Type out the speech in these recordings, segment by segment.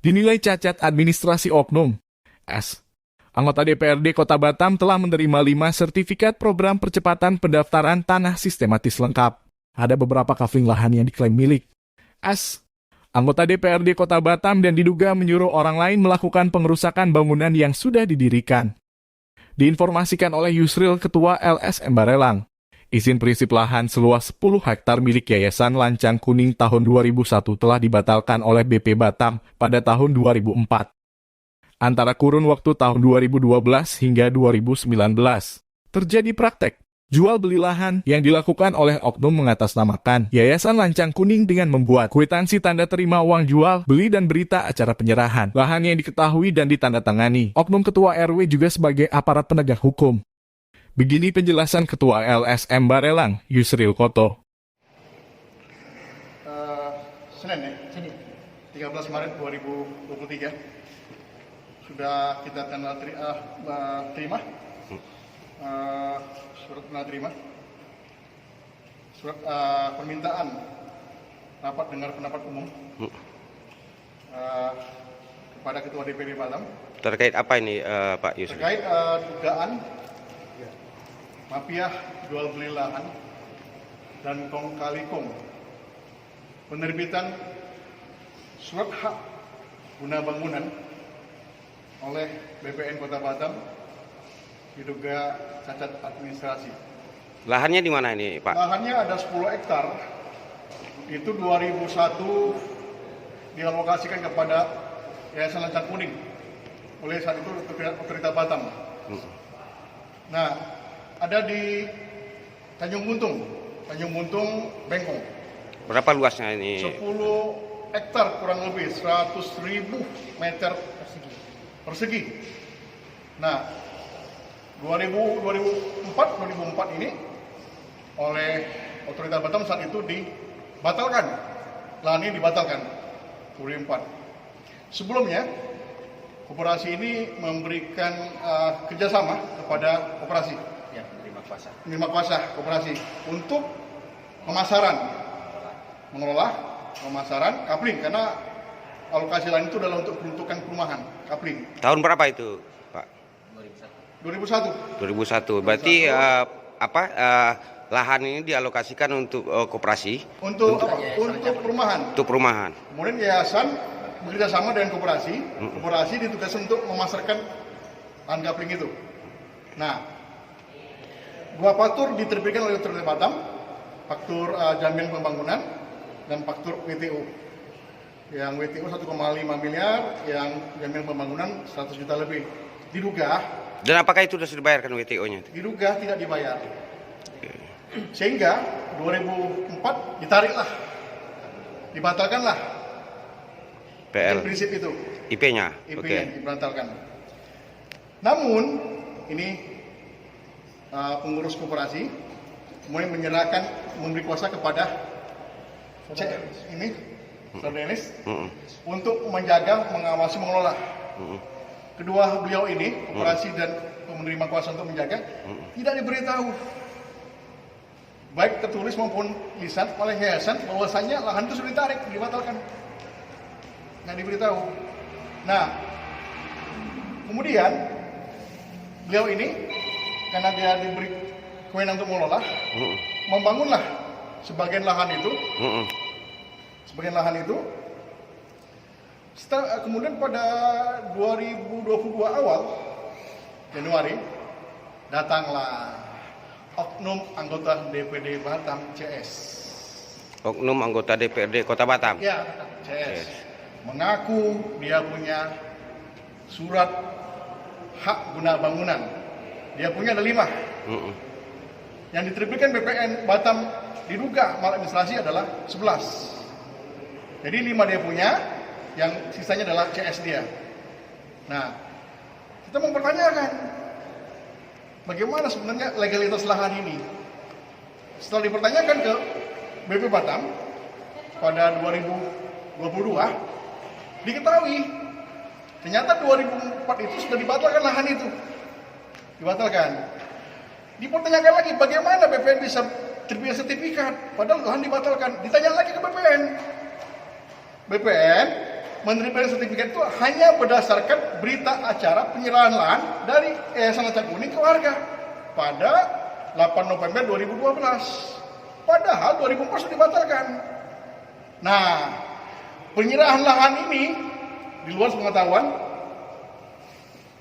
dinilai cacat administrasi oknum. S. Anggota DPRD Kota Batam telah menerima 5 sertifikat program percepatan pendaftaran tanah sistematis lengkap. Ada beberapa kafling lahan yang diklaim milik. S. Anggota DPRD Kota Batam dan diduga menyuruh orang lain melakukan pengerusakan bangunan yang sudah didirikan. Diinformasikan oleh Yusril, Ketua LSM Barelang. Izin prinsip lahan seluas 10 hektar milik Yayasan Lancang Kuning tahun 2001 telah dibatalkan oleh BP Batam pada tahun 2004. Antara kurun waktu tahun 2012 hingga 2019, terjadi praktek jual beli lahan yang dilakukan oleh oknum mengatasnamakan Yayasan Lancang Kuning dengan membuat kwitansi tanda terima uang jual, beli dan berita acara penyerahan lahan yang diketahui dan ditandatangani oknum Ketua RW juga sebagai aparat penegak hukum. Begini penjelasan Ketua LSM Barelang, Yusril Koto. Senin ya? Senin. 13 Maret 2023. Sudah kita terima surat terima surat permintaan rapat dengar pendapat umum kepada Ketua DPD Batam. Terkait apa ini Pak Yusuf? Terkait dugaan mafia jual beli lahan dan kong kali kong, penerbitan surat hak guna bangunan oleh BPN Kota Batam diduga cacat administrasi. Lahannya di mana ini, Pak? Lahannya ada 10 hektar. Itu 2001 dialokasikan kepada Yayasan Lancang Kuning oleh saat itu Otorita Batam. Nah, ada di Tanjung Buntung, Bengkong. Berapa luasnya ini? 10 hektar kurang lebih 100.000 meter persegi. Nah, 2004 ini oleh Otorita Batam saat itu dibatalkan. Lahan ini dibatalkan 2004. Sebelumnya, koperasi ini memberikan kerjasama kepada koperasi. Ya, Menerima kuasa koperasi untuk pemasaran, mengelola pemasaran kapling karena alokasi lain itu adalah untuk peruntukan perumahan kapling. Tahun berapa itu, Pak? 2001. 2001. Berarti lahan ini dialokasikan untuk koperasi? Untuk perumahan. Untuk perumahan. Kemudian yayasan bekerja sama dengan koperasi. Koperasi ditugaskan untuk memasarkan lahan kapling itu. Nah, 2 faktur diterbitkan oleh Otorita Batam, faktur jaminan pembangunan dan faktur WTO. Yang WTO 1,5 miliar, yang jaminan pembangunan 100 juta lebih. Diduga. Dan apakah itu sudah dibayarkan WTO-nya? Diduga tidak dibayar. Sehingga 2004 ditariklah, dibatalkanlah PL. prinsip itu. IP-nya. IP-nya dibatalkan. Namun ini pengurus koperasi kemudian menyerahkan, memberi kuasa kepada Saudara Denis untuk menjaga, mengawasi, mengelola. Kedua beliau ini, koperasi dan menerima kuasa untuk menjaga, tidak diberitahu, baik tertulis maupun lisan oleh yayasan bahwasanya lahan itu sudah ditarik, dibatalkan. Nggak diberitahu. Nah, kemudian beliau ini karena dia diberi kewenangan untuk mengelola, membangunlah sebagian lahan itu. Kemudian pada 2022 awal Januari datanglah oknum anggota DPD Batam CS. Oknum anggota DPRD Kota Batam. Ya, CS. Mengaku dia punya surat hak guna bangunan. Dia punya ada 5. Yang diterbitkan BPN Batam diduga maladministrasi adalah 11. Jadi 5 dia punya, yang sisanya adalah CS dia. Nah, kita mempertanyakan bagaimana sebenarnya legalitas lahan ini. Setelah dipertanyakan ke BP Batam pada 2022, diketahui ternyata 2004 itu sudah dibatalkan lahan itu. Dibatalkan. Dipertanyakan lagi bagaimana BPN bisa terbit sertifikat padahal lahan dibatalkan. Ditanya lagi ke BPN menerbitkan sertifikat itu hanya berdasarkan berita acara penyerahan lahan dari Yayasan Lancang Kuning ke warga pada 8 November 2012. Padahal 2004 sudah dibatalkan. Nah, penyerahan lahan ini di luar pengetahuan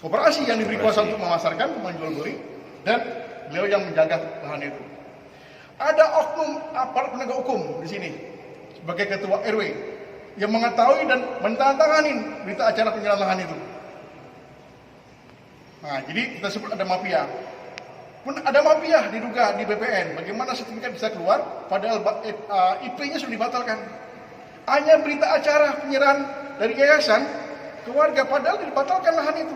koperasi yang diberi kuasa untuk memasarkan, menjual beli, dan beliau yang menjaga lahan itu. Ada oknum aparat penegak hukum di sini sebagai ketua RW yang mengetahui dan menandatangani berita acara penyerahan lahan itu. Nah, jadi kita sebut ada mafia. Pun ada mafia diduga di BPN. Bagaimana sertifikat bisa keluar padahal IP-nya sudah dibatalkan. Hanya berita acara penyerahan dari yayasan ke warga padahal dibatalkan lahan itu.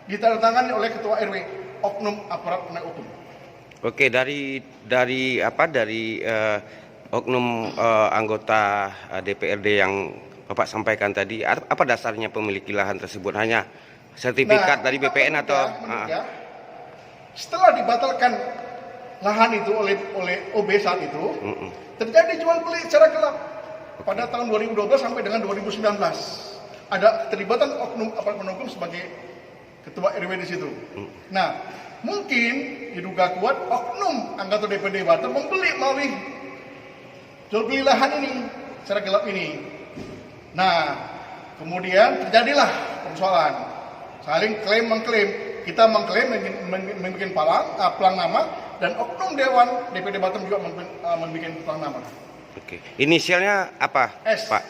Ditandatangani oleh ketua RW, oknum aparat penegak hukum. Oke, dari oknum anggota DPRD yang Bapak sampaikan tadi, apa dasarnya pemiliki lahan tersebut? Hanya sertifikat dari BPN atau? Setelah dibatalkan lahan itu oleh OB saat itu, terjadi jual beli secara gelap pada tahun 2012 sampai dengan 2019. Ada keterlibatan oknum aparat penegak hukum sebagai ketua RW di situ. Nah, mungkin diduga kuat oknum anggota DPD Batam membeli melalui jual beli lahan ini secara gelap ini. Nah, kemudian terjadilah persoalan saling klaim mengklaim. Kita mengklaim membuat pelang nama dan oknum Dewan DPD Batam juga membuat pelang nama. Oke. Inisialnya apa, S. Pak?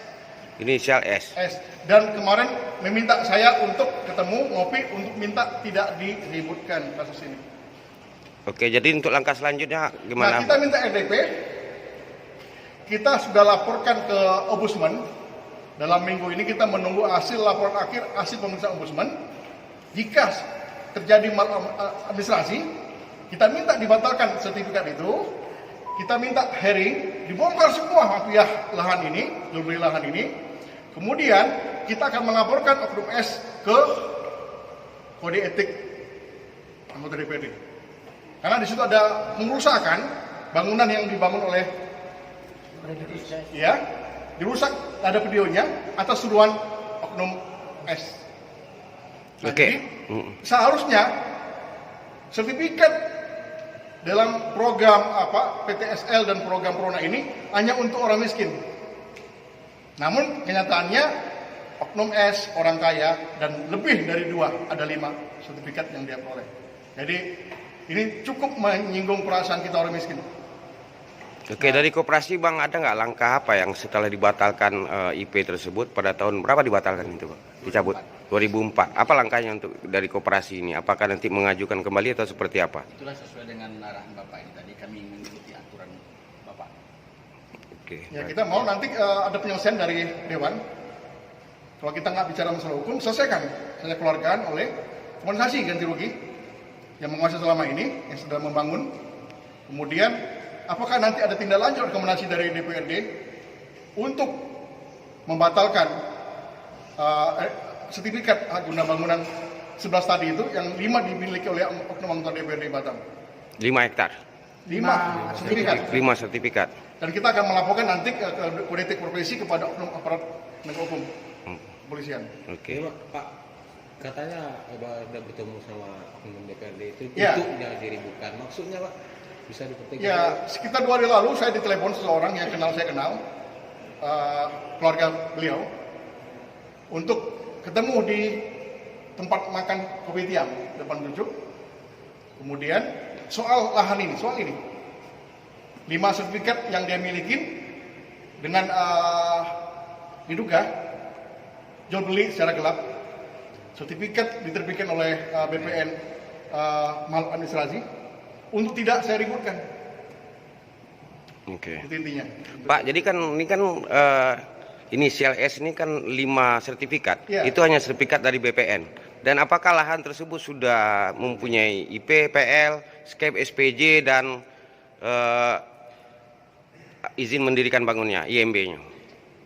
Inisial S. S. Dan kemarin meminta saya untuk ketemu ngopi untuk minta tidak diributkan kasus ini. Oke, jadi untuk langkah selanjutnya gimana? Nah, kita minta RDP. Kita sudah laporkan ke Ombudsman. Dalam minggu ini kita menunggu hasil laporan akhir, hasil pemeriksaan Ombudsman. Jika terjadi maladministrasi, kita minta dibatalkan sertifikat itu. Kita minta hearing, dibongkar semua mafia lahan ini, jual beli lahan ini. Kemudian kita akan melaporkan oknum S ke kode etik anggota DPD. Karena di situ ada pengerusakan bangunan yang dibangun oleh ya, dirusak, ada videonya atas suruhan oknum S. Nah, Oke. jadi seharusnya sertifikat dalam program PTSL dan program Prona ini hanya untuk orang miskin. Namun kenyataannya oknum S orang kaya dan lebih dari 2, ada 5 sertifikat yang dia peroleh. Jadi ini cukup menyinggung perasaan kita orang miskin. Oke, dari koperasi Bang ada nggak langkah apa yang setelah dibatalkan IP tersebut pada tahun berapa dibatalkan itu, Pak? Dicabut 2004. Apa langkahnya untuk dari koperasi ini? Apakah nanti mengajukan kembali atau seperti apa? Itulah sesuai dengan arahan Bapak ini tadi, kami mengikuti aturan Bapak. Oke. Ya, kita mau nanti ada penyelesaian dari Dewan. Kalau kita nggak bicara masalah hukum, selesaikan. Saya keluarkan oleh kompensasi ganti rugi yang menguasai selama ini, yang sudah membangun. Kemudian, apakah nanti ada tindak lanjut rekomendasi dari DPRD untuk membatalkan sertifikat hak guna bangunan 11 tadi itu, yang 5 dimiliki oleh oknum anggota DPRD Batam. 5 hektar. 5 sertifikat. 5 sertifikat. Dan kita akan melaporkan nanti ke kode etik profesi kepada oknum aparat penegak hukum kepolisian. Oke. Pak, katanya Abah sudah bertemu sama oknum DPRD itu Ya. untuk diributkan. Maksudnya Pak, bisa dipertegas? Ya, sekitar 2 hari lalu saya ditelepon seseorang yang saya kenal, keluarga beliau, untuk ketemu di tempat makan kopi tiam depan Jujuk. Kemudian soal lahan ini, soal ini, 5 sertifikat yang dia miliki dengan diduga jual beli secara gelap. Sertifikat diterbitkan oleh BPN maladministrasi untuk tidak saya ributkan. Oke. Itu intinya. Pak, jadi kan ini kan inisial S ini kan 5 sertifikat. Ya. Itu hanya sertifikat dari BPN. Dan apakah lahan tersebut sudah mempunyai IP, PL, SKEP, SPJ dan izin mendirikan bangunnya, IMB-nya?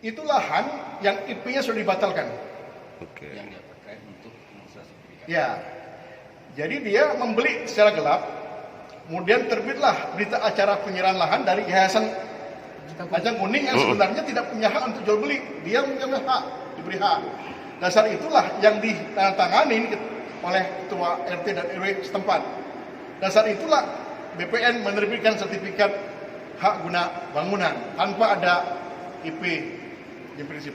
Itu lahan yang IP-nya sudah dibatalkan. Oke. Yang dia terkait untuk pengusaha sertifikat. Ya. Jadi dia membeli secara gelap. Kemudian terbitlah berita acara penyerahan lahan dari Yayasan Lancang Kuning yang sebenarnya tidak punya hak untuk jual beli. Dia punya hak di diberi hak. Dasar itulah yang ditandatangani oleh ketua RT dan RW setempat. Dasar itulah BPN menerbitkan sertifikat hak guna bangunan tanpa ada IP yang prinsip.